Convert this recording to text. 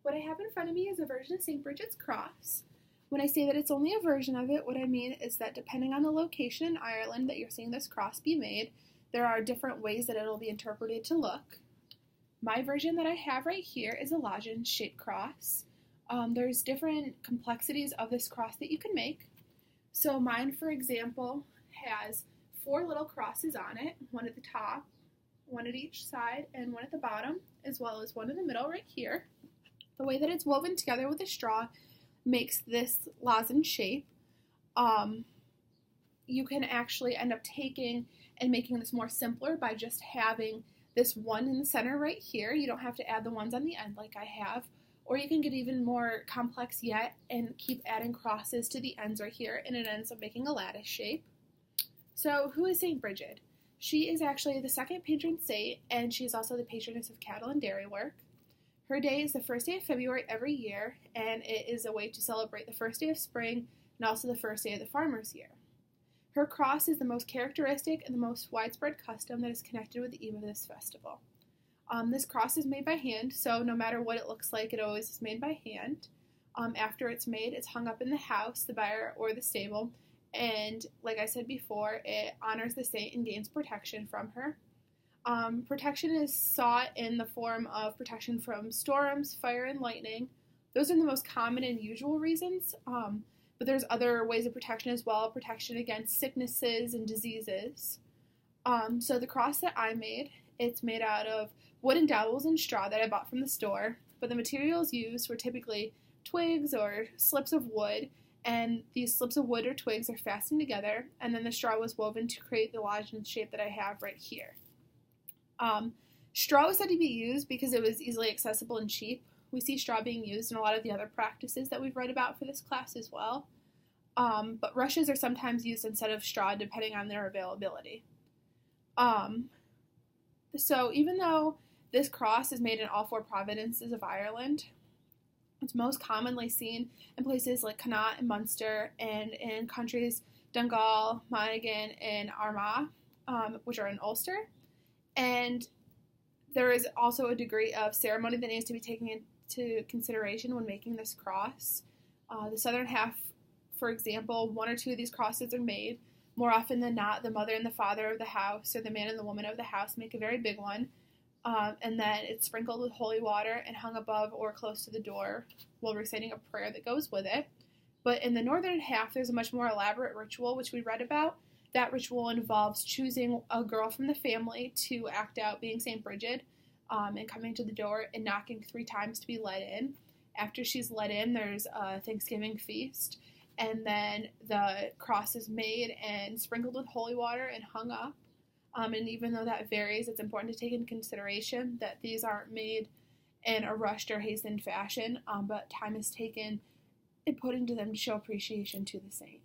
What I have in front of me is a version of St. Bridget's Cross. When I say that it's only a version of it, what I mean is that depending on the location in Ireland that you're seeing this cross be made, there are different ways that it'll be interpreted to look. My version that I have right here is a lozenge-shaped cross. There's different complexities of this cross that you can make. So mine, for example, has 4 little crosses on it, one at the top, one at each side, and one at the bottom, as well as one in the middle right here. The way that it's woven together with the straw makes this lozenge shape. You can actually end up taking and making this more simpler by just having this one in the center right here. You don't have to add the ones on the end like I have. Or you can get even more complex yet and keep adding crosses to the ends right here, and it ends up making a lattice shape. So who is St. Bridget? She is actually the second patron saint, and she is also the patroness of cattle and dairy work. Her day is the first day of February every year, and it is a way to celebrate the first day of spring and also the first day of the farmer's year. Her cross is the most characteristic and the most widespread custom that is connected with the eve of this festival. This cross is made by hand, so no matter what it looks like, it always is made by hand. After it's made, it's hung up in the house, the byre, or the stable, and like I said before, it honors the saint and gains protection from her. Protection is sought in the form of protection from storms, fire, and lightning. Those are the most common and usual reasons, but there's other ways of protection as well, protection against sicknesses and diseases. So the cross that I made, it's made out of wooden dowels and straw that I bought from the store, but the materials used were typically twigs or slips of wood, and these slips of wood or twigs are fastened together, and then the straw was woven to create the lozenge shape that I have right here. Straw was said to be used because it was easily accessible and cheap. We see straw being used in a lot of the other practices that we've read about for this class as well. But rushes are sometimes used instead of straw depending on their availability. So even though this cross is made in all 4 provinces of Ireland, it's most commonly seen in places like Connaught and Munster, and in countries Donegal, Monaghan, and Armagh, which are in Ulster. And there is also a degree of ceremony that needs to be taken into consideration when making this cross. The southern half, for example, 1 or 2 of these crosses are made. More often than not, the mother and the father of the house, or the man and the woman of the house, make a very big one. And then it's sprinkled with holy water and hung above or close to the door while reciting a prayer that goes with it. But in the northern half, there's a much more elaborate ritual, which we read about. That ritual involves choosing a girl from the family to act out being St. Bridget, and coming to the door and knocking 3 times to be let in. After she's let in, there's a Thanksgiving feast, and then the cross is made and sprinkled with holy water and hung up. And even though that varies, it's important to take into consideration that these aren't made in a rushed or hastened fashion, but time is taken and put into them to show appreciation to the saint.